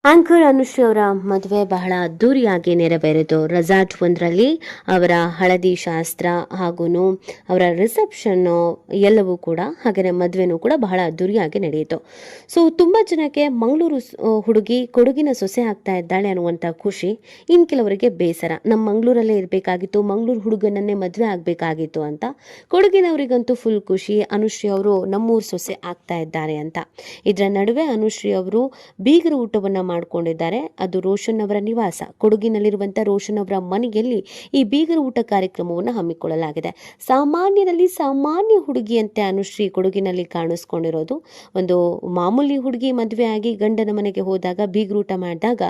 Anchor Anushree ಅವರ ಮದುವೆ ಬಹಳ ಅದ್ದೂರಿಯಾಗಿ ನೆರವೇರಿತು. ರೆಸಾರ್ಟ್ ಒಂದರಲ್ಲಿ ಅವರ ಹಳದಿ ಶಾಸ್ತ್ರ ಹಾಗೂ ಅವರ ರಿಸೆಪ್ಷನ್ ಎಲ್ಲವೂ ಕೂಡ ಹಾಗೆಯೇ ಮದುವೆನೂ ಕೂಡ ಬಹಳ ಅದ್ದೂರಿಯಾಗಿ ನಡೆಯಿತು. ಸೊ ತುಂಬ ಜನಕ್ಕೆ ಮಂಗಳೂರು ಹುಡುಗಿ ಕೊಡಗಿನ ಸೊಸೆ ಆಗ್ತಾ ಇದ್ದಾಳೆ ಅನ್ನುವಂಥ ಖುಷಿ, ಇನ್ನು ಕೆಲವರಿಗೆ ಬೇಸರ. ನಮ್ಮ ಮಂಗಳೂರಲ್ಲೇ ಇರಬೇಕಾಗಿತ್ತು, ಮಂಗಳೂರು ಹುಡುಗನನ್ನೇ ಮದುವೆ ಆಗಬೇಕಾಗಿತ್ತು ಅಂತ. ಕೊಡಗಿನವರಿಗಂತೂ ಫುಲ್ ಖುಷಿ, ಅನುಶ್ರೀ ಅವರು ನಮ್ಮೂರು ಸೊಸೆ ಆಗ್ತಾ ಇದ್ದಾರೆ ಅಂತ. ಇದರ ನಡುವೆ ಅನುಶ್ರೀ ಅವರು ಬೀಗರ ಊಟವನ್ನು ಮಾಡಿಕೊಂಡಿದ್ದಾರೆ. ಅದು ರೋಷನ್ ಅವರ ನಿವಾಸ, ಕೊಡಗಿನಲ್ಲಿರುವಂಥ ರೋಷನ್ ಅವರ ಮನೆಯಲ್ಲಿ ಈ ಬೀಗರ ಊಟ ಕಾರ್ಯಕ್ರಮವನ್ನು ಹಮ್ಮಿಕೊಳ್ಳಲಾಗಿದೆ. ಸಾಮಾನ್ಯರಲ್ಲಿ ಸಾಮಾನ್ಯ ಹುಡುಗಿಯಂತೆ ಅನುಶ್ರೀ ಕೊಡಗಿನಲ್ಲಿ ಕಾಣಿಸ್ಕೊಂಡಿರೋದು. ಒಂದು ಮಾಮೂಲಿ ಹುಡುಗಿ ಮದುವೆ ಆಗಿ ಗಂಡನ ಮನೆಗೆ ಹೋದಾಗ ಬೀಗರೂಟ ಮಾಡಿದಾಗ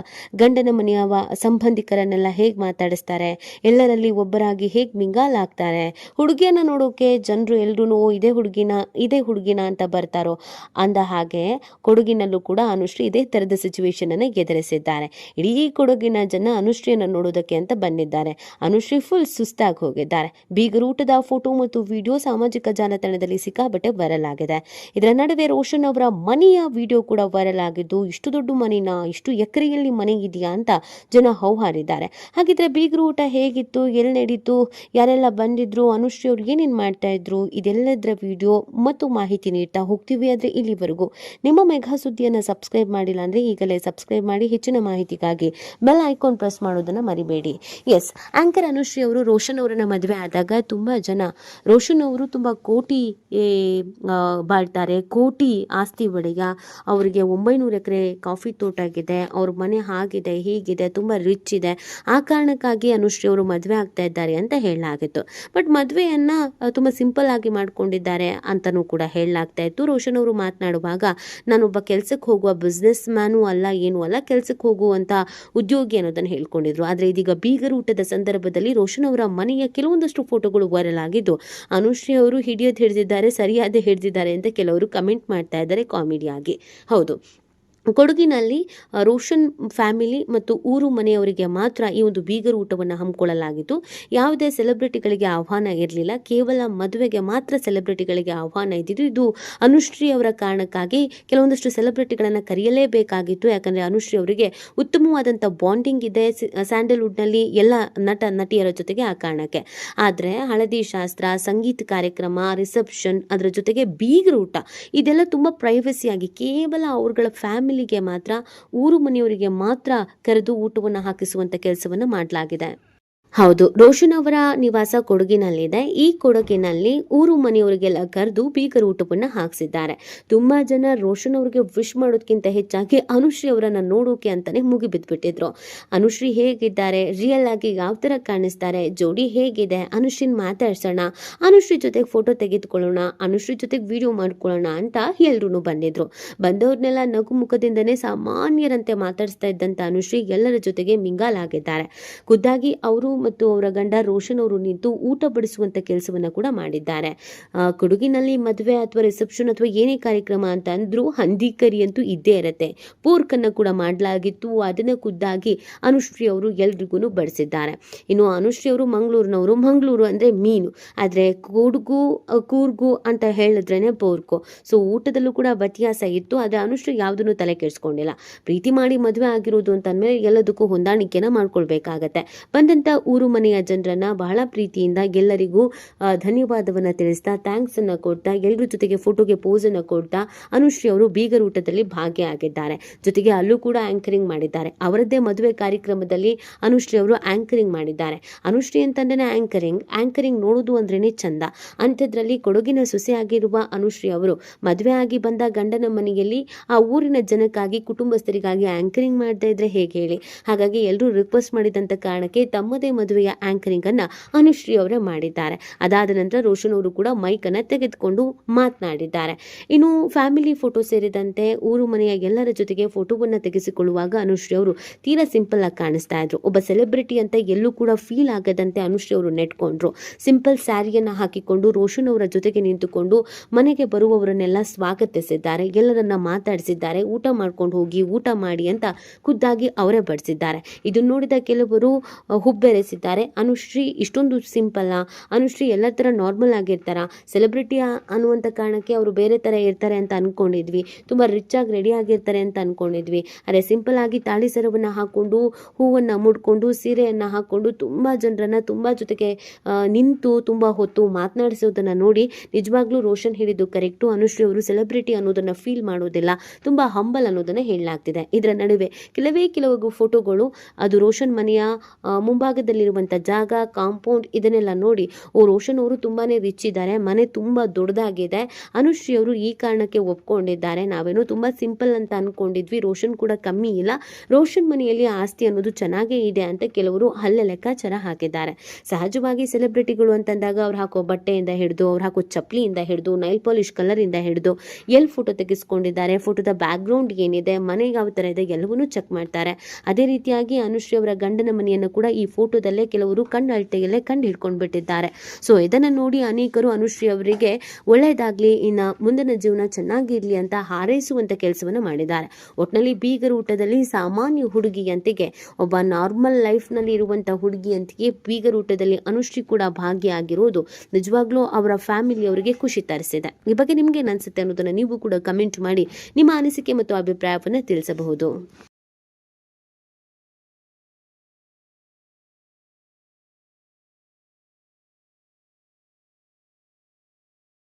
ಗಂಡನ ಮನೆಯ ಸಂಬಂಧಿಕರನ್ನೆಲ್ಲ ಹೇಗೆ ಮಾತಾಡಿಸ್ತಾರೆ, ಎಲ್ಲರಲ್ಲಿ ಒಬ್ಬರಾಗಿ ಹೇಗೆ ಮಿಂಗಾಲ್ ಆಗ್ತಾರೆ, ಹುಡುಗಿಯನ್ನ ನೋಡೋಕೆ ಜನರು ಎಲ್ಲರೂ ಇದೇ ಹುಡುಗಿನ ಅಂತ ಬರ್ತಾರೋ ಅಂದ ಹಾಗೆ ಕೊಡಗಿನಲ್ಲೂ ಕೂಡ ಅನುಶ್ರೀ ಇದೇ ತರದ ಸಿಚುವೇಶನ್ ಅನ್ನು ಎದುರಿಸಿದ್ದಾರೆ. ಇಡೀ ಕೊಡಗಿನ ಜನ ಅನುಶ್ರೀಯನ್ನು ನೋಡೋದಕ್ಕೆ ಅಂತ ಬಂದಿದ್ದಾರೆ. ಅನುಶ್ರೀ ಫುಲ್ ಸುಸ್ತಾಗಿ ಹೋಗಿದ್ದಾರೆ. ಬೀಗರೂಟದ ಫೋಟೋ ಮತ್ತು ವಿಡಿಯೋ ಸಾಮಾಜಿಕ ಜಾಲತಾಣದಲ್ಲಿ ಸಿಕ್ಕಾಬಟ್ಟೆ ವೈರಲ್ ಆಗಿದೆ. ಇದರ ನಡುವೆ ರೋಷನ್ ಅವರ ಮನೆಯ ವಿಡಿಯೋ ಕೂಡ ವೈರಲ್ ಆಗಿದ್ದು, ಇಷ್ಟು ದೊಡ್ಡ ಮನೆನಾ, ಇಷ್ಟು ಎಕರೆಯಲ್ಲಿ ಮನೆ ಇದೆಯಾ ಅಂತ ಜನ ಹೌಹಾರಿದ್ದಾರೆ. ಹಾಗಿದ್ರೆ ಬೀಗರೂಟ ಹೇಗಿತ್ತು, ಎಲ್ಲಿ ನಡೀತು, ಯಾರೆಲ್ಲ ಬಂದಿದ್ರು, ಅನುಶ್ರೀ ಅವ್ರು ಏನೇನು ಮಾಡ್ತಾ ಇದ್ರು, ಇದೆಲ್ಲದರ ವಿಡಿಯೋ ಮತ್ತು ಮಾಹಿತಿ ನೀಡ್ತಾ ಹೋಗ್ತೀವಿ. ಆದರೆ ಇಲ್ಲಿವರೆಗೂ ನಿಮ್ಮ ಮೆಗಾ ಸುದ್ದಿಯನ್ನು ಸಬ್ಸ್ಕ್ರೈಬ್ ಮಾಡಿಲ್ಲ ಅಂದರೆ ಈಗಲೇ ಸಬ್ಸ್ಕ್ರೈಬ್ ಮಾಡಿ. ಹೆಚ್ಚಿನ ಮಾಹಿತಿಗಾಗಿ ಬೆಲ್ ಐಕಾನ್ ಪ್ರೆಸ್ ಮಾಡೋದನ್ನು ಮರಿಬೇಡಿ. ಎಸ್, ಆಂಕರ್ ಅನುಶ್ರೀ ಅವರು ರೋಷನ್ ಅವರನ್ನ ಮದುವೆ ಆದಾಗ ತುಂಬ ಜನ ರೋಷನ್ ಅವರು ತುಂಬ ಕೋಟಿ ಬಾಳ್ತಾರೆ, ಕೋಟಿ ಆಸ್ತಿ ಒಡೆಯ, ಅವರಿಗೆ 900 ಎಕರೆ ಕಾಫಿ ತೋಟ ಆಗಿದೆ, ಅವ್ರ ಮನೆ ಹಾಗಿದೆ ಹೀಗಿದೆ, ತುಂಬ ರಿಚ್ ಇದೆ, ಆ ಕಾರಣಕ್ಕಾಗಿ ಅನುಶ್ರೀ ಅವರು ಮದುವೆ ಆಗ್ತಾ ಇದ್ದಾರೆ ಅಂತ ಹೇಳಲಾಗಿತ್ತು. ಬಟ್ ಮದುವೆಯನ್ನು ತುಂಬ ಸಿಂಪಲ್ ಆಗಿ ಮಾಡ್ಕೊಂಡಿದ್ದಾರೆ ಅಂತಲೂ ಕೂಡ ಹೇಳಲಾಗ್ತಾ ಇತ್ತು. ರೋಷನ್ ಅವರು ಮಾತನಾಡುವಾಗ, ನಾನೊಬ್ಬ ಕೆಲಸಕ್ಕೆ ಹೋಗುವ ಬಿಸ್ನೆಸ್ ಮ್ಯಾನು ಅಲ್ಲ, ಏನೂ ಅಲ್ಲ, ಕೆಲಸಕ್ಕೆ ಹೋಗುವಂಥ ಉದ್ಯೋಗಿ ಅನ್ನೋದನ್ನು ಹೇಳ್ಕೊಂಡಿದ್ರು. ಆದರೆ ಇದೀಗ ಬೀಗರೂಟದ ಸಂದರ್ಭದಲ್ಲಿ ರೋಷನ್ ಅವರ ಮನೆಯ ಕೆಲವೊಂದಷ್ಟು ಫೋಟೋಗಳು ವೈರಲ್ ಆಗಿದ್ದು, ಅನುಶ್ರೀ ಅವರು ಹಿಡಿದಿದ್ದಾರೆ, ಸರಿಯಾದ ಹಿಡಿದಿದ್ದಾರೆ ಅಂತ ಕೆಲವರು ಕಮೆಂಟ್ ಮಾಡ್ತಾ ಇದ್ದಾರೆ ಕಾಮಿಡಿಯಾಗಿ. ಹೌದು, ಕೊಡಗಿನಲ್ಲಿ ರೋಷನ್ ಫ್ಯಾಮಿಲಿ ಮತ್ತು ಊರು ಮನೆಯವರಿಗೆ ಮಾತ್ರ ಈ ಒಂದು ಬೀಗರ ಊಟವನ್ನು ಹಮ್ಮಿಕೊಳ್ಳಲಾಗಿತ್ತು. ಯಾವುದೇ ಸೆಲೆಬ್ರಿಟಿಗಳಿಗೆ ಆಹ್ವಾನ ಇರಲಿಲ್ಲ, ಕೇವಲ ಮದುವೆಗೆ ಮಾತ್ರ ಸೆಲೆಬ್ರಿಟಿಗಳಿಗೆ ಆಹ್ವಾನ ಇದ್ದಿದ್ದು. ಇದು ಅನುಶ್ರೀ ಅವರ ಕಾರಣಕ್ಕಾಗಿ ಕೆಲವೊಂದಷ್ಟು ಸೆಲೆಬ್ರಿಟಿಗಳನ್ನು ಕರೆಯಲೇಬೇಕಾಗಿತ್ತು. ಯಾಕಂದರೆ ಅನುಶ್ರೀ ಅವರಿಗೆ ಉತ್ತಮವಾದಂಥ ಬಾಂಡಿಂಗ್ ಇದೆ ಸ್ಯಾಂಡಲ್ವುಡ್ನಲ್ಲಿ ಎಲ್ಲ ನಟ ನಟಿಯರ ಜೊತೆಗೆ, ಆ ಕಾರಣಕ್ಕೆ. ಆದರೆ ಹಳದಿ ಶಾಸ್ತ್ರ, ಸಂಗೀತ ಕಾರ್ಯಕ್ರಮ, ರಿಸೆಪ್ಷನ್, ಅದರ ಜೊತೆಗೆ ಬೀಗರ ಊಟ, ಇದೆಲ್ಲ ತುಂಬ ಪ್ರೈವಸಿಯಾಗಿ ಕೇವಲ ಅವ್ರಗಳ ಫ್ಯಾಮಿಲಿಗೆ ಮಾತ್ರ, ಊರು ಮನೆಯವರಿಗೆ ಮಾತ್ರ ಕರೆದು ಊಟವನ್ನು ಹಾಕಿಸುವಂತ ಕೆಲಸವನ್ನು ಮಾಡಲಾಗಿದೆ. ಹೌದು, ರೋಷನ್ ಅವರ ನಿವಾಸ ಕೊಡಗಿನಲ್ಲಿದೆ. ಈ ಕೊಡಗಿನಲ್ಲಿ ಊರು ಮನೆಯವರಿಗೆಲ್ಲ ಕರೆದು ಬೀಗರ ಊಟವನ್ನು ಹಾಕಿಸಿದ್ದಾರೆ. ತುಂಬಾ ಜನ ರೋಷನ್ ಅವರಿಗೆ ವಿಶ್ ಮಾಡೋದಕ್ಕಿಂತ ಹೆಚ್ಚಾಗಿ ಅನುಶ್ರೀ ಅವರನ್ನ ನೋಡೋಕೆ ಅಂತಾನೆ ಮುಗಿಬಿದ್ಬಿಟ್ಟಿದ್ರು. ಅನುಶ್ರೀ ಹೇಗಿದ್ದಾರೆ, ರಿಯಲ್ ಆಗಿ ಯಾವ ತರ ಕಾಣಿಸ್ತಾರೆ, ಜೋಡಿ ಹೇಗಿದೆ, ಅನುಶ್ರೀನ್ ಮಾತಾಡ್ಸೋಣ, ಅನುಶ್ರೀ ಜೊತೆಗೆ ಫೋಟೋ ತೆಗೆದುಕೊಳ್ಳೋಣ, ಅನುಶ್ರೀ ಜೊತೆಗೆ ವಿಡಿಯೋ ಮಾಡ್ಕೊಳ್ಳೋಣ ಅಂತ ಎಲ್ಲರೂ ಬಂದಿದ್ರು. ಬಂದವ್ರನ್ನೆಲ್ಲ ನಗು ಮುಖದಿಂದನೇ ಸಾಮಾನ್ಯರಂತೆ ಮಾತಾಡಿಸ್ತಾ ಇದ್ದಂತ ಅನುಶ್ರೀ ಎಲ್ಲರ ಜೊತೆಗೆ ಮಿಂಗಾಲ್ ಆಗಿದ್ದಾರೆ. ಖುದ್ದಾಗಿ ಅವರು ಮತ್ತು ಅವರ ಗಂಡ ರೋಷನ್ ಅವರು ನಿಂತು ಊಟ ಬಡಿಸುವಂತ ಕೆಲಸವನ್ನ ಕೂಡ ಮಾಡಿದ್ದಾರೆ. ಕೊಡಗಿನಲ್ಲಿ ಮದುವೆ ಅಥವಾ ರಿಸೆಪ್ಷನ್ ಅಥವಾ ಏನೇ ಕಾರ್ಯಕ್ರಮ ಅಂತ ಅಂದ್ರೂ ಹಂದಿ ಕರಿ ಅಂತೂ ಇದ್ದೇ ಇರತ್ತೆ. ಪೋರ್ಕ್ ಅನ್ನ ಕೂಡ ಮಾಡಲಾಗಿತ್ತು, ಅದನ್ನ ಖುದ್ದಾಗಿ ಅನುಶ್ರೀ ಅವರು ಎಲ್ರಿಗೂ ಬಡಿಸಿದ್ದಾರೆ. ಇನ್ನು ಅನುಶ್ರೀ ಅವರು ಮಂಗಳೂರಿನವರು, ಮಂಗಳೂರು ಅಂದ್ರೆ ಮೀನು, ಆದ್ರೆ ಕೂರ್ಗು ಅಂತ ಹೇಳಿದ್ರೇನೆ ಪೋರ್ಕು. ಸೊ ಊಟದಲ್ಲೂ ಕೂಡ ವ್ಯತ್ಯಾಸ ಇತ್ತು. ಆದ್ರೆ ಅನುಶ್ರೀ ಯಾವುದನ್ನು ತಲೆ ಕೆಡಿಸ್ಕೊಂಡಿಲ್ಲ. ಪ್ರೀತಿ ಮಾಡಿ ಮದುವೆ ಆಗಿರೋದು ಅಂತಂದ್ಮೇಲೆ ಎಲ್ಲದಕ್ಕೂ ಹೊಂದಾಣಿಕೆನ ಮಾಡ್ಕೊಳ್ಬೇಕಾಗತ್ತೆ. ಬಂದಂತ ಊರು ಮನೆಯ ಜನರನ್ನ ಬಹಳ ಪ್ರೀತಿಯಿಂದ ಎಲ್ಲರಿಗೂ ಧನ್ಯವಾದವನ್ನ ತಿಳಿಸ್ತಾ, ಥ್ಯಾಂಕ್ಸ್ ಅನ್ನ ಕೊಡ್ತಾ, ಎಲ್ಲರ ಜೊತೆಗೆ ಫೋಟೋಗೆ ಪೋಸ್ ಅನ್ನ ಕೊಡ್ತಾ ಅನುಶ್ರೀ ಅವರು ಬೀಗರ ಊಟದಲ್ಲಿ ಭಾಗಿಯಾಗಿದ್ದಾರೆ. ಜೊತೆಗೆ ಅಲ್ಲೂ ಕೂಡ ಆಂಕರಿಂಗ್ ಮಾಡಿದ್ದಾರೆ. ಅವರದ್ದೇ ಮದುವೆ ಕಾರ್ಯಕ್ರಮದಲ್ಲಿ ಅನುಶ್ರೀ ಅವರು ಆಂಕರಿಂಗ್ ಮಾಡಿದ್ದಾರೆ. ಅನುಶ್ರೀ ಅಂತಂದ್ರೆ ಆಂಕರಿಂಗ್ ನೋಡೋದು ಅಂದ್ರೇನೆ ಚಂದ. ಅಂಥದ್ರಲ್ಲಿ ಕೊಡಗಿನ ಸೊಸೆಯಾಗಿರುವ ಅನುಶ್ರೀ ಅವರು ಮದುವೆ ಆಗಿ ಬಂದ ಗಂಡನ ಮನೆಯಲ್ಲಿ ಆ ಊರಿನ ಜನಕ್ಕಾಗಿ, ಕುಟುಂಬಸ್ಥರಿಗಾಗಿ ಆಂಕರಿಂಗ್ ಮಾಡದೇ ಇದ್ರೆ ಹೇಗೆ ಹೇಳಿ. ಹಾಗಾಗಿ ಎಲ್ಲರೂ ರಿಕ್ವೆಸ್ಟ್ ಮಾಡಿದಂತ ಕಾರಣಕ್ಕೆ ತಮ್ಮದೇ ಮದುವೆಯ ಆಂಕರಿಂಗ್ ಅನ್ನ ಅನುಶ್ರೀ ಅವರೇ ಮಾಡಿದ್ದಾರೆ. ಅದಾದ ನಂತರ ರೋಷನ್ ಅವರು ಕೂಡ ಮೈಕ್ ಅನ್ನ ತೆಗೆದುಕೊಂಡು ಮಾತನಾಡಿದ್ದಾರೆ. ಇನ್ನು ಫ್ಯಾಮಿಲಿ ಫೋಟೋ ಸೇರಿದಂತೆ ಊರು ಮನೆಯ ಎಲ್ಲರ ಜೊತೆಗೆ ಫೋಟೋವನ್ನ ತೆಗೆಸಿಕೊಳ್ಳುವಾಗ ಅನುಶ್ರೀ ಅವರು ತೀರಾ ಸಿಂಪಲ್ ಆಗಿ ಕಾಣಿಸ್ತಾ ಇದ್ರು. ಒಬ್ಬ ಸೆಲೆಬ್ರಿಟಿ ಅಂತ ಎಲ್ಲೂ ಕೂಡ ಫೀಲ್ ಆಗದಂತೆ ಅನುಶ್ರೀ ಅವರು ನೆಟ್ಕೊಂಡ್ರು. ಸಿಂಪಲ್ ಸ್ಯಾರಿಯನ್ನ ಹಾಕಿಕೊಂಡು ರೋಷನ್ ಅವರ ಜೊತೆಗೆ ನಿಂತುಕೊಂಡು ಮನೆಗೆ ಬರುವವರನ್ನೆಲ್ಲ ಸ್ವಾಗತಿಸಿದ್ದಾರೆ, ಎಲ್ಲರನ್ನ ಮಾತಾಡಿಸಿದ್ದಾರೆ. ಊಟ ಮಾಡ್ಕೊಂಡು ಹೋಗಿ, ಊಟ ಮಾಡಿ ಅಂತ ಖುದ್ದಾಗಿ ಅವರೇ ಬಡಿಸಿದ್ದಾರೆ. ಇದನ್ನು ನೋಡಿದ ಕೆಲವರು ಹುಬ್ಬೆರೆ ಬಯಸಿದ್ದಾರೆ. ಅನುಶ್ರೀ ಇಷ್ಟೊಂದು ಸಿಂಪಲ್, ಅನುಶ್ರೀ ಎಲ್ಲ ಥರ ನಾರ್ಮಲ್ ಆಗಿರ್ತಾರ, ಸೆಲೆಬ್ರಿಟಿ ಅನ್ನುವಂಥ ಕಾರಣಕ್ಕೆ ಅವರು ಬೇರೆ ಥರ ಇರ್ತಾರೆ ಅಂತ ಅನ್ಕೊಂಡಿದ್ವಿ, ತುಂಬ ರಿಚ್ ಆಗಿ ರೆಡಿ ಆಗಿರ್ತಾರೆ ಅಂತ ಅನ್ಕೊಂಡಿದ್ವಿ. ಅದೇ ಸಿಂಪಲ್ ಆಗಿ ತಾಳಿ ಸರವನ್ನು ಹಾಕೊಂಡು, ಹೂವನ್ನು ಮುಡ್ಕೊಂಡು, ಸೀರೆಯನ್ನು ಹಾಕೊಂಡು ತುಂಬ ಜನರನ್ನ ತುಂಬ ಜೊತೆಗೆ ನಿಂತು ತುಂಬ ಹೊತ್ತು ಮಾತನಾಡಿಸೋದನ್ನ ನೋಡಿ ನಿಜವಾಗ್ಲೂ ರೋಷನ್ ಹೇಳಿದ್ದು ಕರೆಕ್ಟು. ಅನುಶ್ರೀ ಅವರು ಸೆಲೆಬ್ರಿಟಿ ಅನ್ನೋದನ್ನ ಫೀಲ್ ಮಾಡೋದಿಲ್ಲ, ತುಂಬ ಹಂಬಲ್ ಅನ್ನೋದನ್ನ ಹೇಳಲಾಗ್ತಿದೆ. ಇದರ ನಡುವೆ ಕೆಲವು ಫೋಟೋಗಳು ಅದು ರೋಷನ್ ಮನೆಯ ಮುಂಭಾಗದಲ್ಲಿರುವಂಥ ಜಾಗ, ಕಾಂಪೌಂಡ್ ಇದನ್ನೆಲ್ಲ ನೋಡಿ ರೋಷನ್ ಅವರು ತುಂಬಾನೇ ರಿಚ್ ಇದ್ದಾರೆ, ಮನೆ ತುಂಬ ದೊಡ್ಡದಾಗಿದೆ, ಅನುಶ್ರೀ ಅವರು ಈ ಕಾರಣಕ್ಕೆ ಒಪ್ಕೊಂಡಿದ್ದಾರೆ, ನಾವೇನೋ ತುಂಬ ಸಿಂಪಲ್ ಅಂತ ಅನ್ಕೊಂಡಿದ್ವಿ, ರೋಷನ್ ಕೂಡ ಕಮ್ಮಿ ಇಲ್ಲ, ರೋಷನ್ ಮನೆಯಲ್ಲಿ ಆಸ್ತಿ ಅನ್ನೋದು ಚೆನ್ನಾಗೇ ಇದೆ ಅಂತ ಕೆಲವರು ಹಲ್ಲೆ ಲೆಕ್ಕಾಚಾರ ಹಾಕಿದ್ದಾರೆ. ಸಹಜವಾಗಿ ಸೆಲೆಬ್ರಿಟಿಗಳು ಅಂತಂದಾಗ ಅವ್ರು ಹಾಕೋ ಬಟ್ಟೆಯಿಂದ ಹಿಡಿದು, ಅವ್ರು ಹಾಕೋ ಚಪ್ಪಲಿಯಿಂದ ಹಿಡಿದು, ನೈಲ್ ಪಾಲಿಶ್ ಕಲರಿಂದ ಹಿಡಿದು, ಎಲ್ಲಿ ಫೋಟೋ ತೆಗೆಸ್ಕೊಂಡಿದ್ದಾರೆ, ಫೋಟೋದ ಬ್ಯಾಕ್ ಗ್ರೌಂಡ್ ಏನಿದೆ, ಮನೆಗೆ ಯಾವ ಥರ ಇದೆ ಎಲ್ಲವನ್ನೂ ಚೆಕ್ ಮಾಡ್ತಾರೆ. ಅದೇ ರೀತಿಯಾಗಿ ಅನುಶ್ರೀ ಅವರ ಗಂಡನ ಮನೆಯನ್ನು ಕೂಡ ಈ ಫೋಟೋದಲ್ಲೇ ಕೆಲವರು ಕಣ್ಣು ಹಿಡ್ಕೊಂಡು ಬಿಟ್ಟಿದ್ದಾರೆ. ಸೊ ಇದನ್ನು ನೋಡಿ ಅನೇಕರು ಅನುಶ್ರೀ ಅವರಿಗೆ ಒಳ್ಳೆಯದಾಗ್ಲಿ, ಇನ್ನು ಮುಂದಿನ ಜೀವನ ಚೆನ್ನಾಗಿರ್ಲಿ ಅಂತ ಹಾರೈಸುವಂತ ಕೆಲಸವನ್ನು ಮಾಡಿದ್ದಾರೆ. ಒಟ್ಟಿನಲ್ಲಿ ಬೀಗರ ಊಟದಲ್ಲಿ ಸಾಮಾನ್ಯ ಹುಡುಗಿಯಂತೆಗೆ, ಒಬ್ಬ ನಾರ್ಮಲ್ ಲೈಫ್ನಲ್ಲಿ ಇರುವಂಥ ಹುಡುಗಿಯಂತೆಗೆ ಬೀಗರ ಊಟದಲ್ಲಿ ಅನುಶ್ರೀ ಕೂಡ ಭಾಗಿಯಾಗಿರೋದು ನಿಜವಾಗ್ಲೂ ಅವರ ಫ್ಯಾಮಿಲಿಯವರಿಗೆ ಖುಷಿ ತರಿಸಿದೆ. ಈ ಬಗ್ಗೆ ನಿಮ್ಗೆ ಅನ್ಸುತ್ತೆ ಅನ್ನೋದನ್ನ ನೀವು ಕೂಡ ಕಮೆಂಟ್ ಮಾಡಿ ನಿಮ್ಮ ಅನಿಸಿಕೆ ಮತ್ತು ಅಭಿಪ್ರಾಯವನ್ನು ತಿಳಿಸಬಹುದು.